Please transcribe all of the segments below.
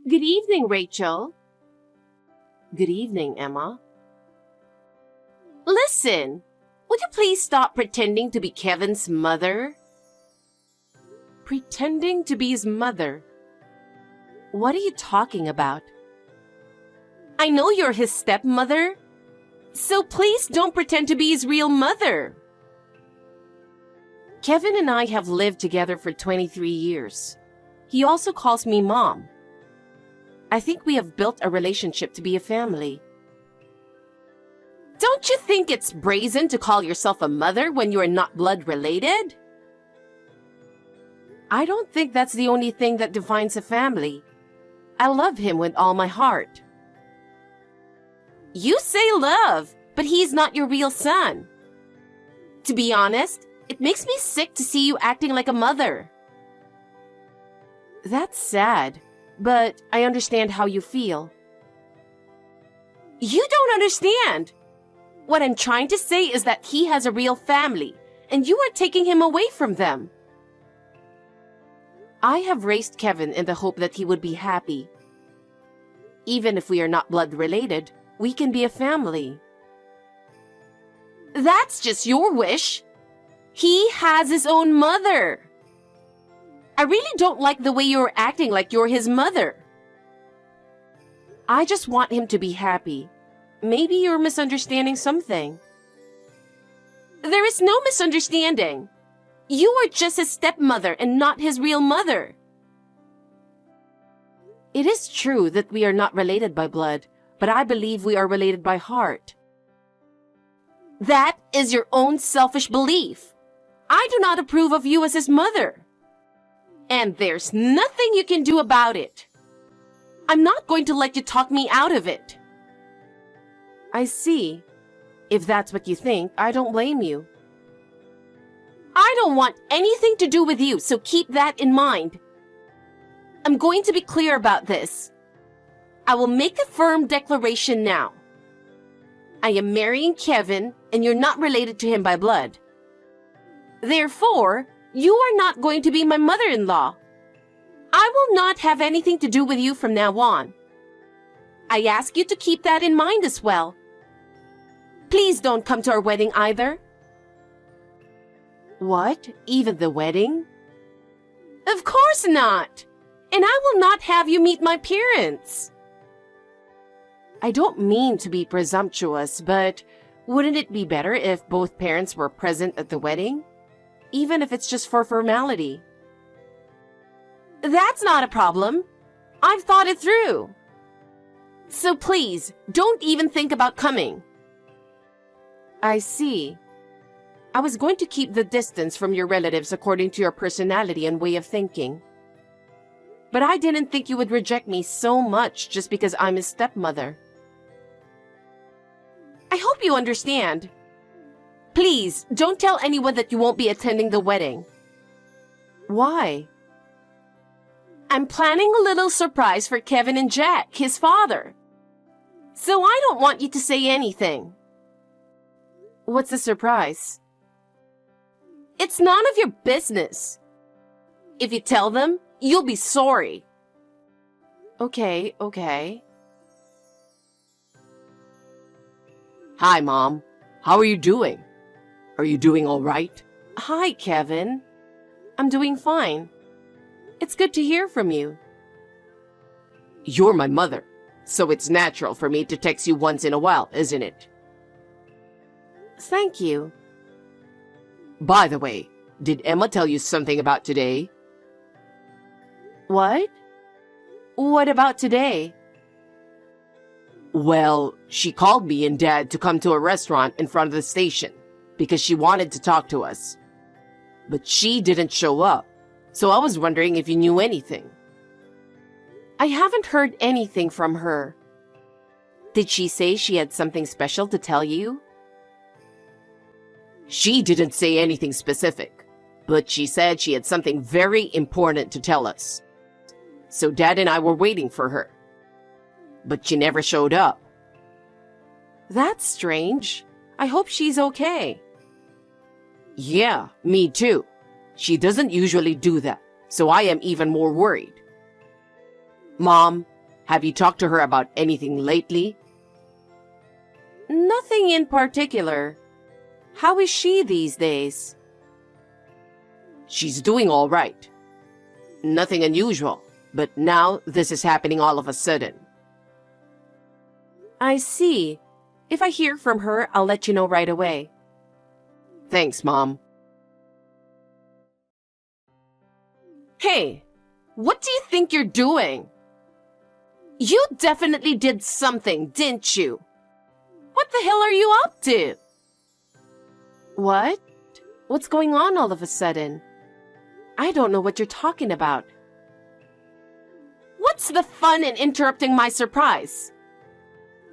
Good evening, Rachel. Good evening, Emma. Listen, would you please stop pretending to be Kevin's mother? Pretending to be his mother? What are you talking about? I know you're his stepmother, so please don't pretend to be his real mother. Kevin and I have lived together for 23 years. He also calls me Mom. I think we have built a relationship to be a family. Don't you think it's brazen to call yourself a mother when you are not blood related? I don't think that's the only thing that defines a family. I love him with all my heart. You say love, but he's not your real son. To be honest, it makes me sick to see you acting like a mother. That's sad, but I understand how you feel. You don't understand. What I'm trying to say is that he has a real family, and you are taking him away from them. I have raised Kevin in the hope that he would be happy. Even if we are not blood related, we can be a family. That's just your wish. He has his own mother. I really don't like the way you're acting like you're his mother. I just want him to be happy. Maybe you're misunderstanding something. There is no misunderstanding. You are just his stepmother and not his real mother. It is true that we are not related by blood, but I believe we are related by heart. That is your own selfish belief. I do not approve of you as his mother. And there's nothing you can do about it. I'm not going to let you talk me out of it. I see. If that's what you think, I don't blame you. I don't want anything to do with you, so keep that in mind. I'm going to be clear about this. I will make a firm declaration now. I am marrying Kevin, and you're not related to him by blood. Therefore, you are not going to be my mother-in-law. I will not have anything to do with you from now on. I ask you to keep that in mind as well. Please don't come to our wedding either. What? Even the wedding? Of course not. And I will not have you meet my parents. I don't mean to be presumptuous, but wouldn't it be better if both parents were present at the wedding? Even if it's just for formality. That's not a problem. I've thought it through. So please, don't even think about coming. I see. I was going to keep the distance from your relatives according to your personality and way of thinking. But I didn't think you would reject me so much just because I'm his stepmother. I hope you understand. Please, don't tell anyone that you won't be attending the wedding. Why? I'm planning a little surprise for Kevin and Jack, his father. So I don't want you to say anything. What's the surprise? It's none of your business. If you tell them, you'll be sorry. Okay. Hi, Mom. How are you doing? Are you doing all right? Hi, Kevin. I'm doing fine. It's good to hear from you. You're my mother, so it's natural for me to text you once in a while, isn't it? Thank you. By the way, did Emma tell you something about today? What? What about today? Well, she called me and Dad to come to a restaurant in front of the station because she wanted to talk to us. But she didn't show up, so I was wondering if you knew anything. I haven't heard anything from her. Did she say she had something special to tell you? She didn't say anything specific, but she said she had something very important to tell us. So Dad and I were waiting for her. But she never showed up. That's strange. I hope she's okay. Yeah, me too. She doesn't usually do that, so I am even more worried. Mom, Have you talked to her about anything lately? Nothing in particular. How is she these days? She's doing all right. Nothing unusual, but now this is happening all of a sudden. I see. If I hear from her, I'll let you know right away. Thanks, Mom. Hey, what do you think you're doing? You definitely did something, didn't you? What the hell are you up to? What? What's going on all of a sudden? I don't know what you're talking about. What's the fun in interrupting my surprise?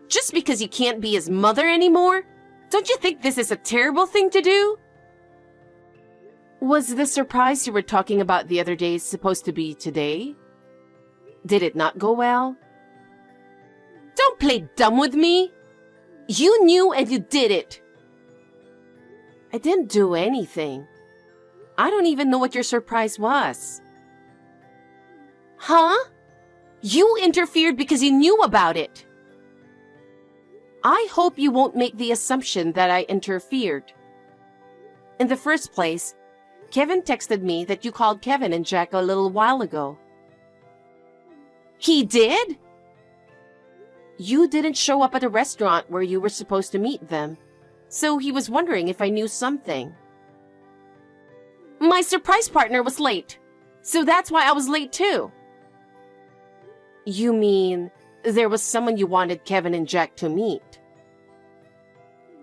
Just because you can't be his mother anymore? Don't you think this is a terrible thing to do? Was the surprise you were talking about the other day supposed to be today? Did it not go well? Don't play dumb with me. You knew and you did it. I didn't do anything. I don't even know what your surprise was. Huh? You interfered because you knew about it. I hope you won't make the assumption that I interfered. In the first place, Kevin texted me that you called Kevin and Jack a little while ago. He did? You didn't show up at a restaurant where you were supposed to meet them, so he was wondering if I knew something. My surprise partner was late, so that's why I was late too. You mean there was someone you wanted Kevin and Jack to meet?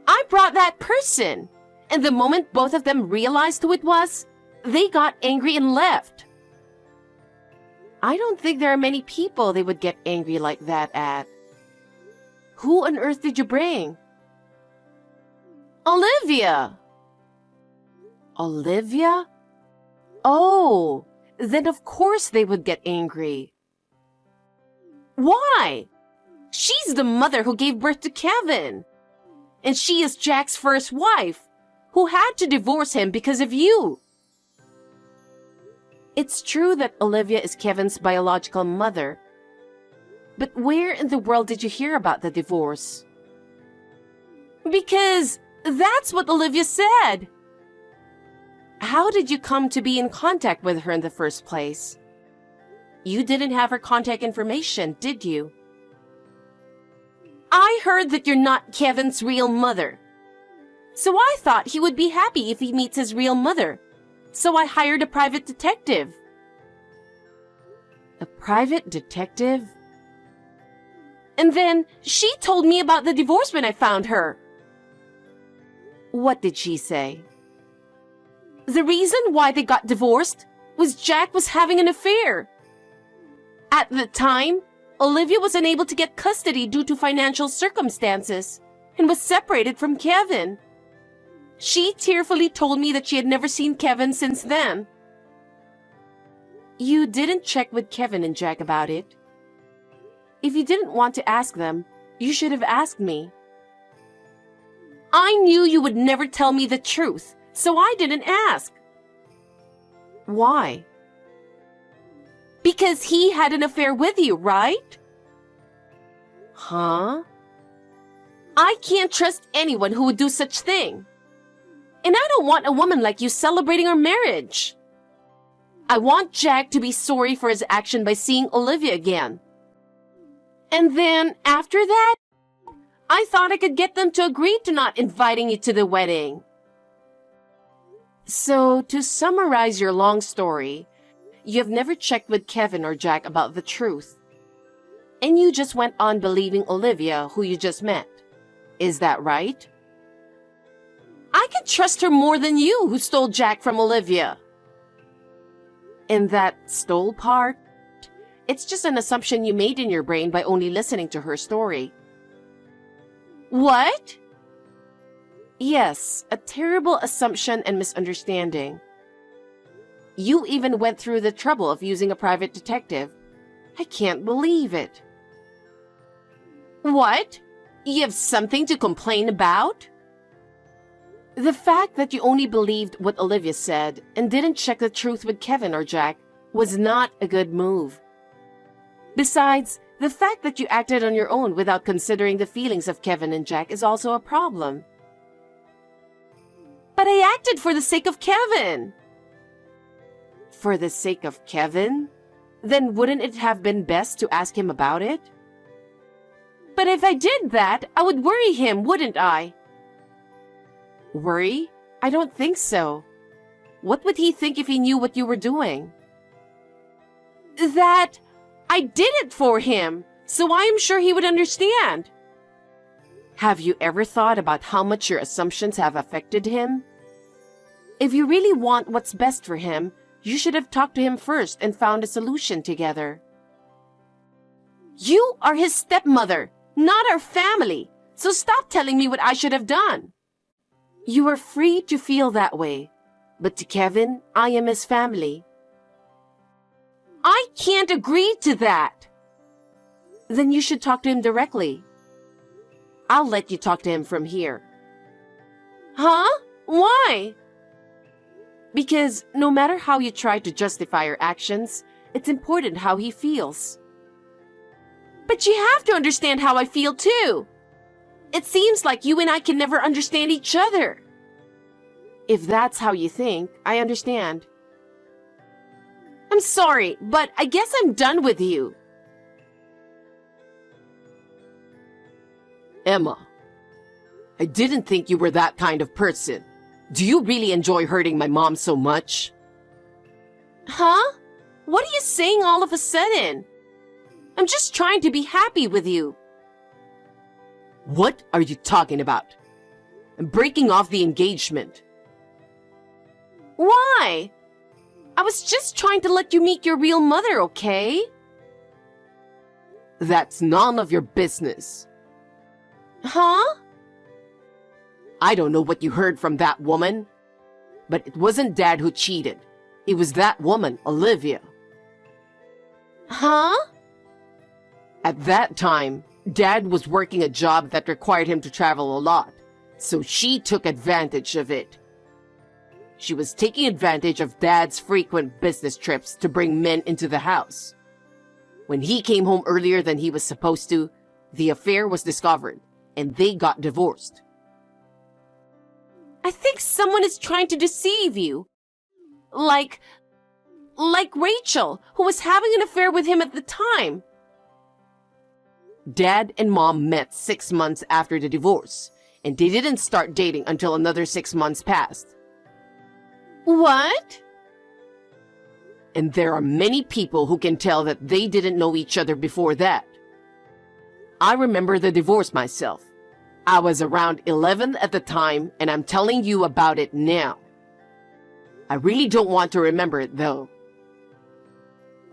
I brought that person, and the moment both of them realized who it was, they got angry and left. I don't think there are many people they would get angry like that at. Who on earth did you bring? Olivia! Olivia? Oh, then of course they would get angry. Why? She's the mother who gave birth to Kevin. And she is Jack's first wife, who had to divorce him because of you. It's true that Olivia is Kevin's biological mother. But where in the world did you hear about the divorce? Because that's what Olivia said. How did you come to be in contact with her in the first place? You didn't have her contact information, did you? I heard that you're not Kevin's real mother. So I thought he would be happy if he meets his real mother. So I hired a private detective. A private detective? And then she told me about the divorce when I found her. What did she say? The reason why they got divorced was Jack was having an affair. At the time, Olivia was unable to get custody due to financial circumstances and was separated from Kevin. She tearfully told me that she had never seen Kevin since then. You didn't check with Kevin and Jack about it. If you didn't want to ask them, you should have asked me. I knew you would never tell me the truth, so I didn't ask. Why? Because he had an affair with you, right? Huh? I can't trust anyone who would do such thing. And I don't want a woman like you celebrating our marriage. I want Jack to be sorry for his action by seeing Olivia again. And then, after that, I thought I could get them to agree to not inviting you to the wedding. So, to summarize your long story, you have never checked with Kevin or Jack about the truth. And you just went on believing Olivia, who you just met. Is that right? I can trust her more than you, who stole Jack from Olivia. And that stole part? It's just an assumption you made in your brain by only listening to her story. What? Yes, a terrible assumption and misunderstanding. You even went through the trouble of using a private detective. I can't believe it. What? You have something to complain about? The fact that you only believed what Olivia said and didn't check the truth with Kevin or Jack was not a good move. Besides, the fact that you acted on your own without considering the feelings of Kevin and Jack is also a problem. But I acted for the sake of Kevin. For the sake of Kevin? Then wouldn't it have been best to ask him about it? But if I did that, I would worry him, wouldn't I? Worry? I don't think so. What would he think if he knew what you were doing? That I did it for him, so I am sure he would understand. Have you ever thought about how much your assumptions have affected him? If you really want what's best for him, you should have talked to him first and found a solution together. You are his stepmother, not our family, so stop telling me what I should have done. You are free to feel that way, but to Kevin, I am his family. I can't agree to that. Then you should talk to him directly. I'll let you talk to him from here. Huh? Why? Because no matter how you try to justify your actions, it's important how he feels. But you have to understand how I feel too. It seems like you and I can never understand each other. If that's how you think, I understand. I'm sorry, but I guess I'm done with you. Emma, I didn't think you were that kind of person. Do you really enjoy hurting my mom so much? Huh? What are you saying all of a sudden? I'm just trying to be happy with you. What are you talking about? I'm breaking off the engagement. Why? I was just trying to let you meet your real mother, okay? That's none of your business. Huh? I don't know what you heard from that woman, but it wasn't Dad who cheated. It was that woman, Olivia. Huh? At that time, Dad was working a job that required him to travel a lot, so she took advantage of it. She was taking advantage of Dad's frequent business trips to bring men into the house. When he came home earlier than he was supposed to, the affair was discovered, and they got divorced. I think someone is trying to deceive you. Like Rachel, who was having an affair with him at the time. Dad and Mom met 6 months after the divorce, and they didn't start dating until another 6 months passed. What? And there are many people who can tell that they didn't know each other before that. I remember the divorce myself. I was around 11 at the time, and I'm telling you about it now. I really don't want to remember it, though.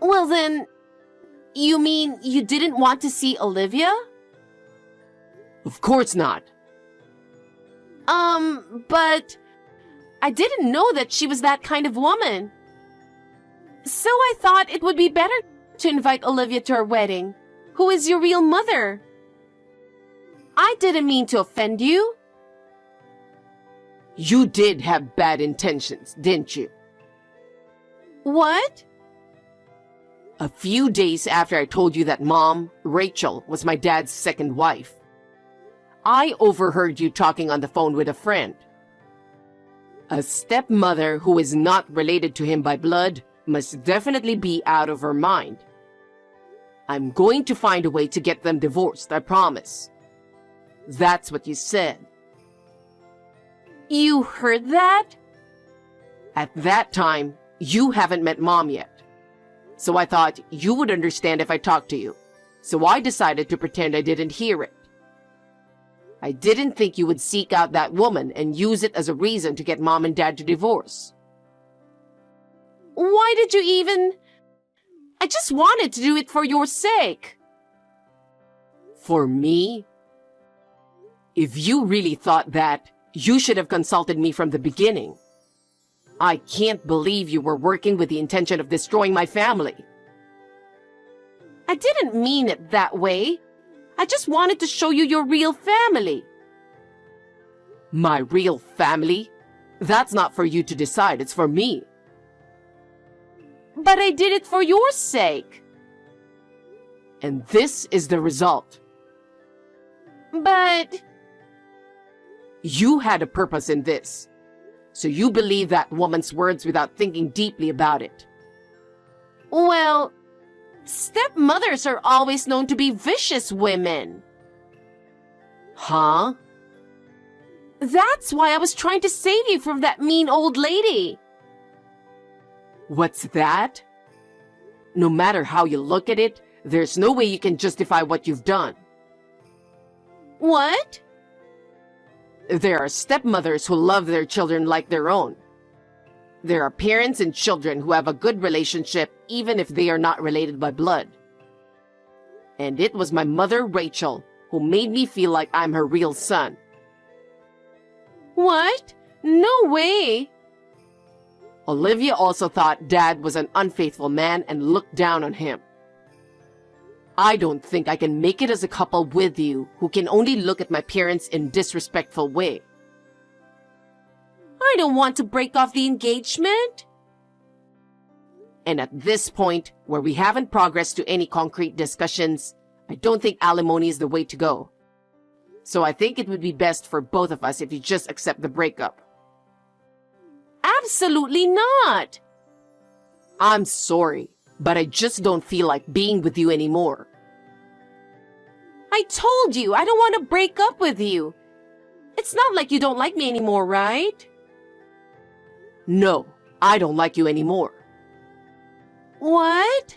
Well then, you mean you didn't want to see Olivia? Of course not. But I didn't know that she was that kind of woman. So I thought it would be better to invite Olivia to our wedding, who is your real mother. I didn't mean to offend you. You did have bad intentions, didn't you? What? A few days after I told you that Mom, Rachel, was my dad's second wife, I overheard you talking on the phone with a friend. A stepmother who is not related to him by blood must definitely be out of her mind. I'm going to find a way to get them divorced, I promise. That's what you said. You heard that? At that time, you haven't met Mom yet. So I thought you would understand if I talked to you. So I decided to pretend I didn't hear it. I didn't think you would seek out that woman and use it as a reason to get Mom and Dad to divorce. Why did you even... I just wanted to do it for your sake. For me? If you really thought that, you should have consulted me from the beginning. I can't believe you were working with the intention of destroying my family. I didn't mean it that way. I just wanted to show you your real family. My real family? That's not for you to decide, it's for me. But I did it for your sake. And this is the result. But You had a purpose in this. So you believe that woman's words without thinking deeply about it. well, stepmothers are always known to be vicious women. Huh? That's why I was trying to save you from that mean old lady. What's that? No matter how you look at it, there's no way you can justify what you've done. What? There are stepmothers who love their children like their own. There are parents and children who have a good relationship even if they are not related by blood. And it was my mother, Rachel, who made me feel like I'm her real son. What? No way. Olivia also thought Dad was an unfaithful man and looked down on him. I don't think I can make it as a couple with you who can only look at my parents in a disrespectful way. I don't want to break off the engagement. And at this point, where we haven't progressed to any concrete discussions, I don't think alimony is the way to go. So I think it would be best for both of us if you just accept the breakup. Absolutely not. I'm sorry, but I just don't feel like being with you anymore. I told you I don't want to break up with you. It's not like you don't like me anymore, right? No, I don't like you anymore. What?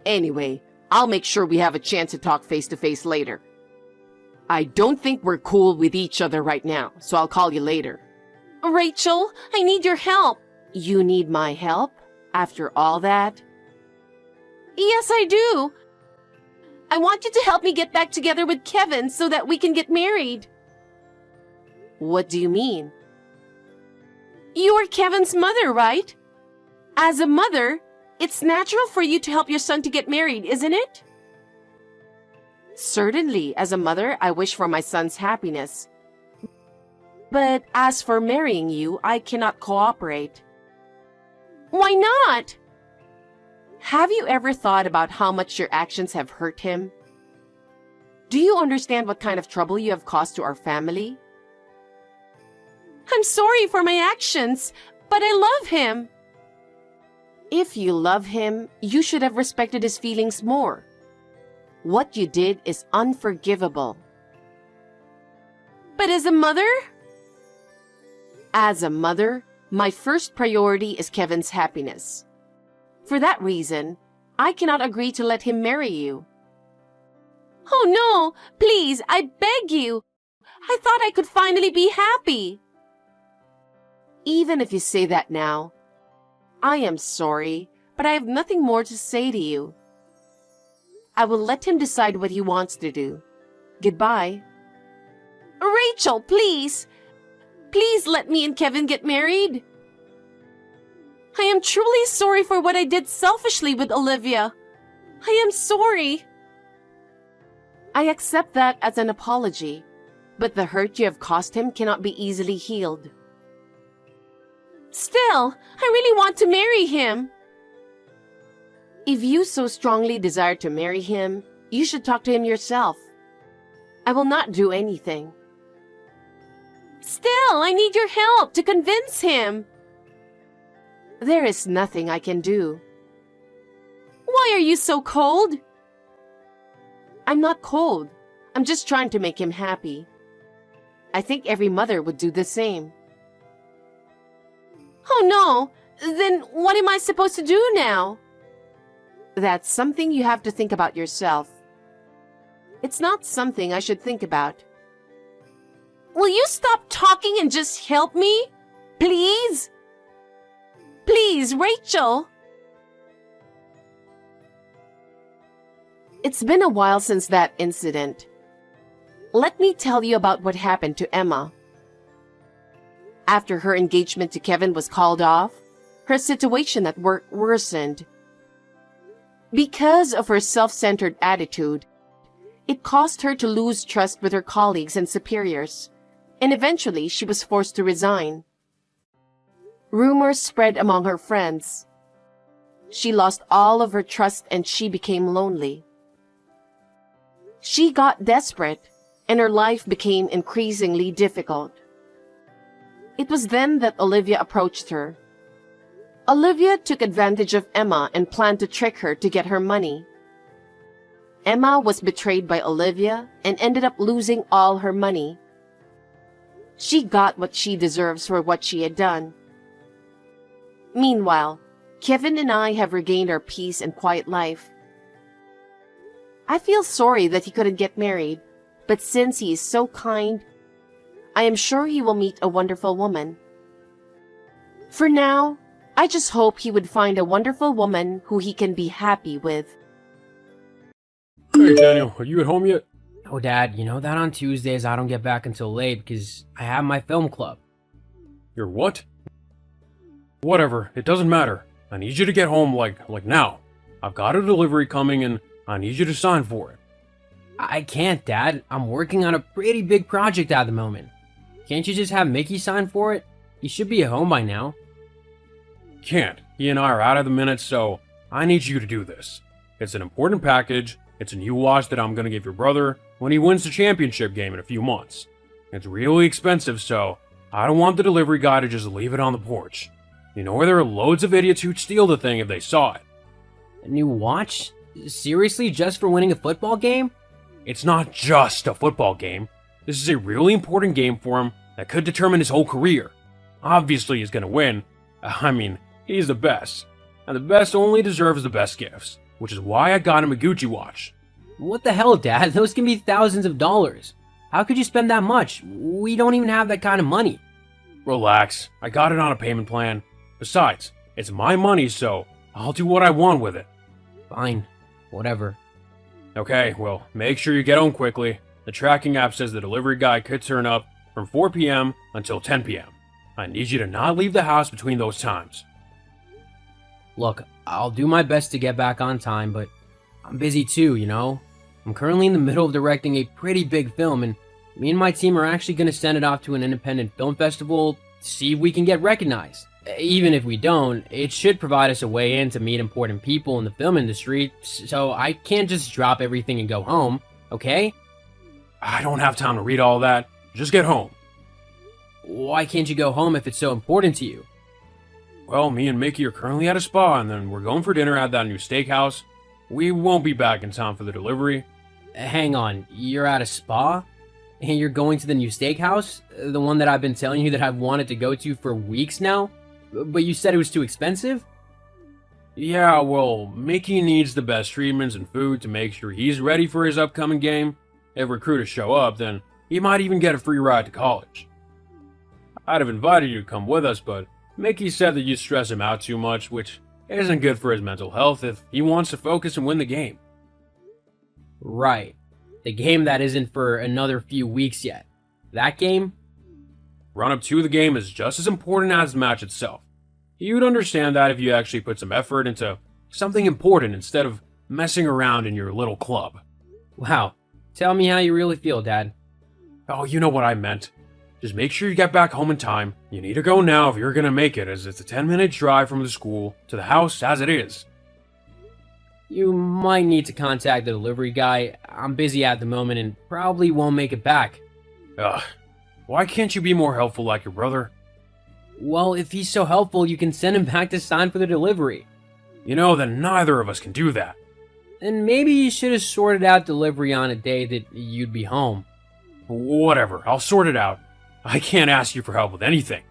Anyway, I'll make sure we have a chance to talk face to face later. I don't think we're cool with each other right now, so I'll call you later. Rachel, I need your help. You need my help? After all that? Yes, I do. I want you to help me get back together with Kevin so that we can get married. What do you mean? You are Kevin's mother, right? As a mother, it's natural for you to help your son to get married, isn't it? Certainly, as a mother, I wish for my son's happiness. But as for marrying you, I cannot cooperate. Why not? Have you ever thought about how much your actions have hurt him? Do you understand what kind of trouble you have caused to our family? I'm sorry for my actions, but I love him. If you love him, you should have respected his feelings more. What you did is unforgivable. But as a mother? As a mother, my first priority is Kevin's happiness. For that reason, I cannot agree to let him marry you. Oh no, please, I beg you. I thought I could finally be happy. Even if you say that now, I am sorry, but I have nothing more to say to you. I will let him decide what he wants to do. Goodbye. Rachel, please. Please let me and Kevin get married. I am truly sorry for what I did selfishly with Olivia. I am sorry. I accept that as an apology, but the hurt you have caused him cannot be easily healed. Still, I really want to marry him. If you so strongly desire to marry him, you should talk to him yourself. I will not do anything. Still, I need your help to convince him. There is nothing I can do. Why are you so cold? I'm not cold. I'm just trying to make him happy. I think every mother would do the same. Oh no, then what am I supposed to do now? That's something you have to think about yourself. It's not something I should think about. Will you stop talking and just help me? Please? Please, Rachel. It's been a while since that incident. Let me tell you about what happened to Emma. After her engagement to Kevin was called off, her situation at work worsened. Because of her self-centered attitude, it caused her to lose trust with her colleagues and superiors, and eventually she was forced to resign. Rumors spread among her friends. she lost all of her trust and she became lonely. She got desperate, and her life became increasingly difficult. It was then that Olivia approached her. Olivia took advantage of Emma and planned to trick her to get her money. Emma was betrayed by Olivia and ended up losing all her money. She got what she deserves for what she had done. Meanwhile, Kevin and I have regained our peace and quiet life. I feel sorry that he couldn't get married, but since he is so kind, I am sure he will meet a wonderful woman. For now, I just hope he would find a wonderful woman who he can be happy with. Hey Daniel, are you at home yet? Oh, Dad, you know that on Tuesdays I don't get back until late because I have my film club. Your what? Whatever, it doesn't matter. I need you to get home like now. I've got a delivery coming and I need you to sign for it. I can't, Dad. I'm working on a pretty big project at the moment. Can't you just have Mickey sign for it? He should be at home by now. Can't. He and I are out of the minute, so I need you to do this. It's an important package. It's a new watch that I'm gonna give your brother when he wins the championship game in a few months. It's really expensive, so I don't want the delivery guy to just leave it on the porch. You know where there are loads of idiots who'd steal the thing if they saw it. A new watch? Seriously, just for winning a football game? It's not just a football game. This is a really important game for him that could determine his whole career. Obviously, he's gonna win. I mean, he's the best. And the best only deserves the best gifts, which is why I got him a Gucci watch. What the hell, Dad? Those can be thousands of dollars. How could you spend that much? We don't even have that kind of money. Relax, I got it on a payment plan. Besides, it's my money, so I'll do what I want with it. Fine. Whatever. Okay, well, make sure you get home quickly. The tracking app says the delivery guy could turn up from 4 p.m. until 10 p.m. I need you to not leave the house between those times. Look, I'll do my best to get back on time, but I'm busy too, you know? I'm currently in the middle of directing a pretty big film, and me and my team are actually going to send it off to an independent film festival to see if we can get recognized. Even if we don't, it should provide us a way in to meet important people in the film industry, so I can't just drop everything and go home, okay? I don't have time to read all that. Just get home. Why can't you go home if it's so important to you? Well, me and Mickey are currently at a spa, and then we're going for dinner at that new steakhouse. We won't be back in time for the delivery. Hang on, you're at a spa? And you're going to the new steakhouse? The one that I've been telling you that I've wanted to go to for weeks now? But you said it was too expensive? Yeah, well, Mickey needs the best treatments and food to make sure he's ready for his upcoming game. If recruiters show up, then he might even get a free ride to college. I'd have invited you to come with us, but Mickey said that you stress him out too much, which isn't good for his mental health if he wants to focus and win the game. Right. The game that isn't for another few weeks yet. That game? Run-up to the game is just as important as the match itself. You'd understand that if you actually put some effort into something important instead of messing around in your little club. Wow. Tell me how you really feel, Dad. Oh, you know what I meant. Just make sure you get back home in time. You need to go now if you're gonna make it, as it's a 10-minute drive from the school to the house as it is. You might need to contact the delivery guy. I'm busy at the moment and probably won't make it back. Ugh. Why can't you be more helpful like your brother? Well, if he's so helpful, you can send him back to sign for the delivery. You know that neither of us can do that. And maybe you should have sorted out delivery on a day that you'd be home. Whatever, I'll sort it out. I can't ask you for help with anything.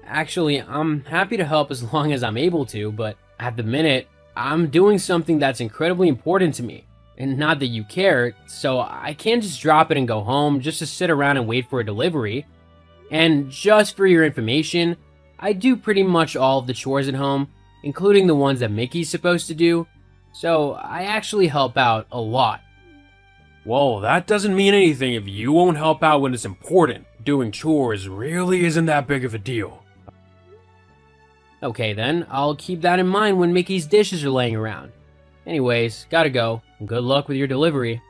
Actually, I'm happy to help as long as I'm able to, but at the minute, I'm doing something that's incredibly important to me. And not that you care, so I can't just drop it and go home just to sit around and wait for a delivery. And just for your information, I do pretty much all of the chores at home, including the ones that Mickey's supposed to do, so I actually help out a lot. Well, that doesn't mean anything if you won't help out when it's important. Doing chores really isn't that big of a deal. Okay then, I'll keep that in mind when Mickey's dishes are laying around. Anyways, gotta go. Good luck with your delivery.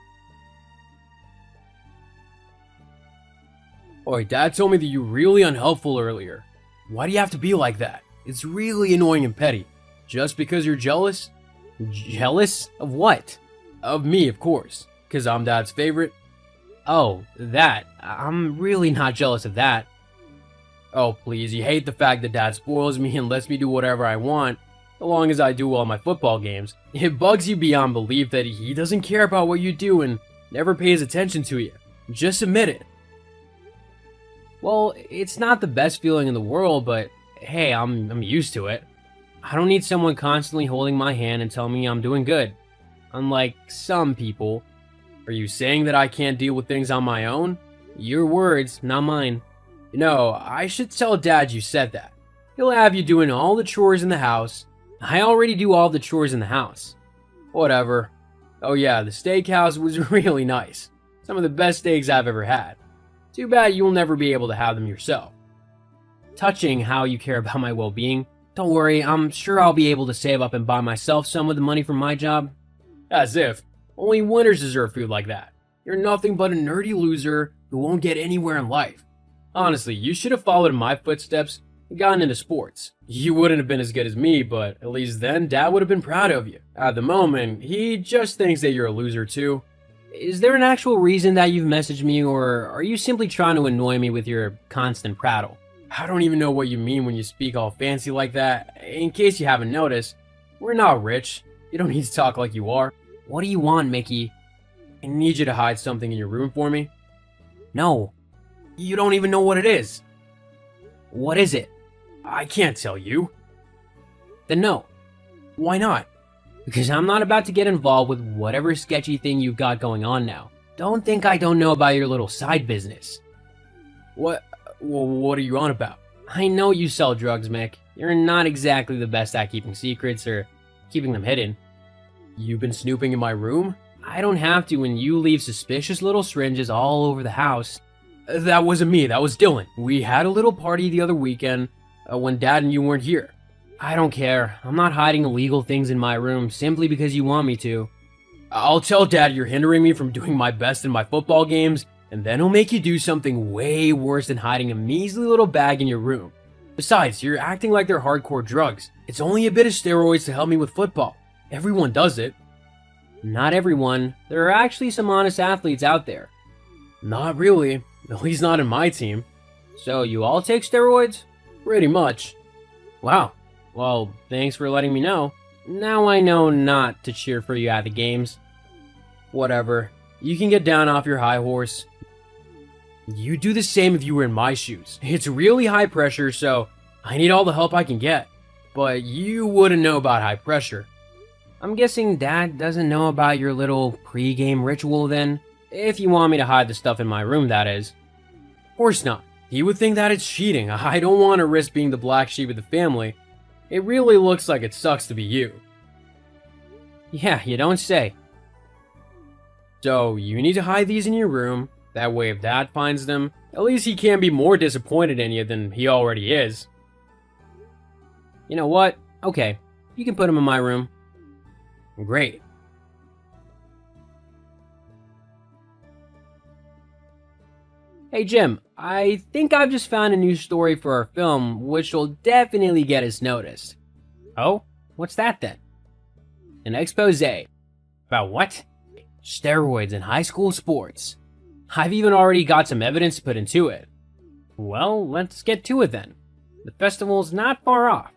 Oi, Dad told me that you were really unhelpful earlier. Why do you have to be like that? It's really annoying and petty. Just because you're jealous? Jealous of what? Of me, of course, because I'm Dad's favorite. Oh, that. I'm really not jealous of that. Oh, please, you hate the fact that Dad spoils me and lets me do whatever I want, as long as I do well in my football games. It bugs you beyond belief that he doesn't care about what you do and never pays attention to you. Just admit it. Well, it's not the best feeling in the world, but hey, I'm used to it. I don't need someone constantly holding my hand and telling me I'm doing good. Unlike some people. Are you saying that I can't deal with things on my own? Your words, not mine. You know, I should tell Dad you said that. He'll have you doing all the chores in the house. I already do all the chores in the house. Whatever. Oh yeah, the steakhouse was really nice. Some of the best steaks I've ever had. Too bad you'll never be able to have them yourself. Touching how you care about my well-being, don't worry, I'm sure I'll be able to save up and buy myself some with the money from my job. As if. Only winners deserve food like that. You're nothing but a nerdy loser who won't get anywhere in life. Honestly, you should have followed in my footsteps and gotten into sports. You wouldn't have been as good as me, but at least then Dad would have been proud of you. At the moment, he just thinks that you're a loser too. Is there an actual reason that you've messaged me, or are you simply trying to annoy me with your constant prattle? I don't even know what you mean when you speak all fancy like that. In case you haven't noticed, we're not rich. You don't need to talk like you are. What do you want, Mickey? I need you to hide something in your room for me. No. You don't even know what it is. What is it? I can't tell you. Then no. Why not? Because I'm not about to get involved with whatever sketchy thing you've got going on now. Don't think I don't know about your little side business. What? Well, what are you on about? I know you sell drugs, Mick. You're not exactly the best at keeping secrets or keeping them hidden. You've been snooping in my room? I don't have to when you leave suspicious little syringes all over the house. That wasn't me, that was Dylan. We had a little party the other weekend when Dad and you weren't here. I don't care. I'm not hiding illegal things in my room simply because you want me to. I'll tell Dad you're hindering me from doing my best in my football games, and then he'll make you do something way worse than hiding a measly little bag in your room. Besides, you're acting like they're hardcore drugs. It's only a bit of steroids to help me with football. Everyone does it. Not everyone. There are actually some honest athletes out there. Not really. At least not in my team. So you all take steroids? Pretty much. Wow. Well, thanks for letting me know. Now I know not to cheer for you at the games. Whatever. You can get down off your high horse. You'd do the same if you were in my shoes. It's really high pressure, so I need all the help I can get. But you wouldn't know about high pressure. I'm guessing Dad doesn't know about your little pre-game ritual then? If you want me to hide the stuff in my room, that is. Of course not. He would think that it's cheating. I don't want to risk being the black sheep of the family. It really looks like it sucks to be you. Yeah, you don't say. So, you need to hide these in your room. That way if Dad finds them, at least he can't be more disappointed in you than he already is. You know what? Okay, you can put them in my room. Great. Hey Jim, I think I've just found a new story for our film, which will definitely get us noticed. Oh? What's that then? An expose. About what? Steroids in high school sports. I've even already got some evidence to put into it. Well, let's get to it then. The festival's not far off.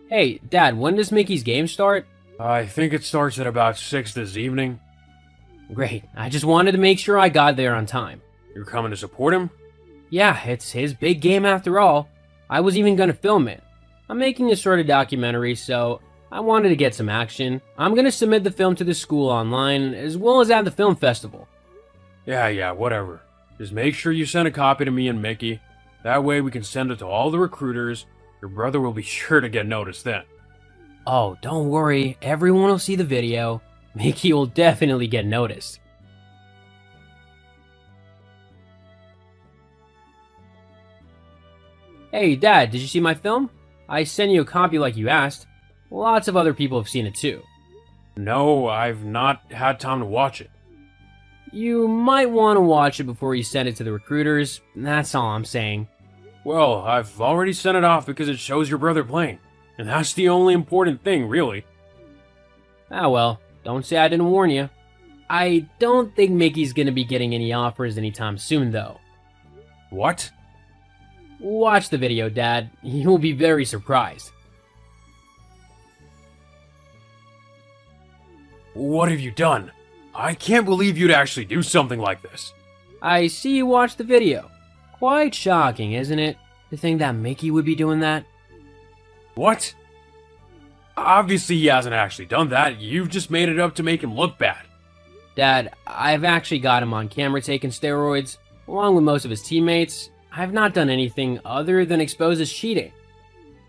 Hey, Dad, when does Mickey's game start? I think it starts at about 6 this evening. Great, I just wanted to make sure I got there on time. You're coming to support him? Yeah, it's his big game after all. I was even gonna film it. I'm making a sort of documentary, so I wanted to get some action. I'm gonna submit the film to the school online, as well as at the film festival. Yeah, whatever. Just make sure you send a copy to me and Mickey. That way we can send it to all the recruiters. Your brother will be sure to get noticed then. Oh, don't worry, everyone will see the video. Mickey will definitely get noticed. Hey, Dad, did you see my film? I sent you a copy like you asked. Lots of other people have seen it too. No, I've not had time to watch it. You might want to watch it before you send it to the recruiters. That's all I'm saying. Well, I've already sent it off because it shows your brother playing. And that's the only important thing, really. Ah well, don't say I didn't warn you. I don't think Mickey's gonna be getting any offers anytime soon, though. What? Watch the video, Dad. You'll be very surprised. What have you done? I can't believe you'd actually do something like this. I see you watched the video. Quite shocking, isn't it? To think that Mickey would be doing that? What? Obviously he hasn't actually done that. You've just made it up to make him look bad. Dad, I've actually got him on camera taking steroids, along with most of his teammates. I've not done anything other than expose his cheating.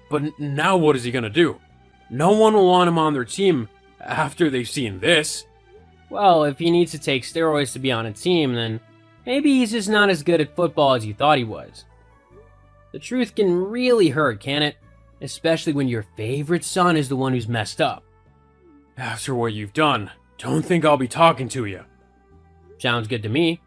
But now what is he gonna do? No one will want him on their team after they've seen this. Well, if he needs to take steroids to be on a team, then maybe he's just not as good at football as you thought he was. The truth can really hurt, can it? Especially when your favorite son is the one who's messed up. After what you've done, don't think I'll be talking to you. Sounds good to me.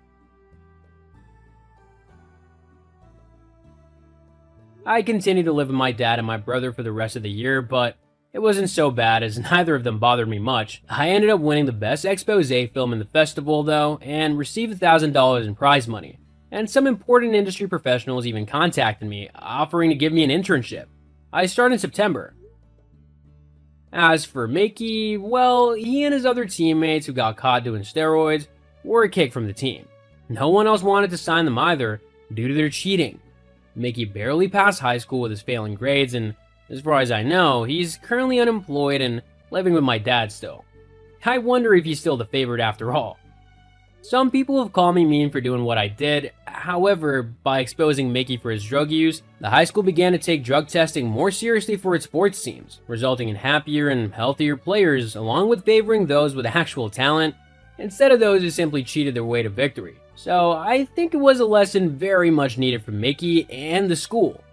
I continued to live with my dad and my brother for the rest of the year, but it wasn't so bad as neither of them bothered me much. I ended up winning the best expose film in the festival, though, and received $1,000 in prize money. And some important industry professionals even contacted me, offering to give me an internship. I start in September. As for Mickey, well, he and his other teammates who got caught doing steroids were kicked from the team. No one else wanted to sign them either, due to their cheating. Mickey barely passed high school with his failing grades, and as far as I know, he's currently unemployed and living with my dad still. I wonder if he's still the favorite after all. Some people have called me mean for doing what I did. However, by exposing Mickey for his drug use, the high school began to take drug testing more seriously for its sports teams, resulting in happier and healthier players, along with favoring those with actual talent, instead of those who simply cheated their way to victory. So I think it was a lesson very much needed for Mickey and the school.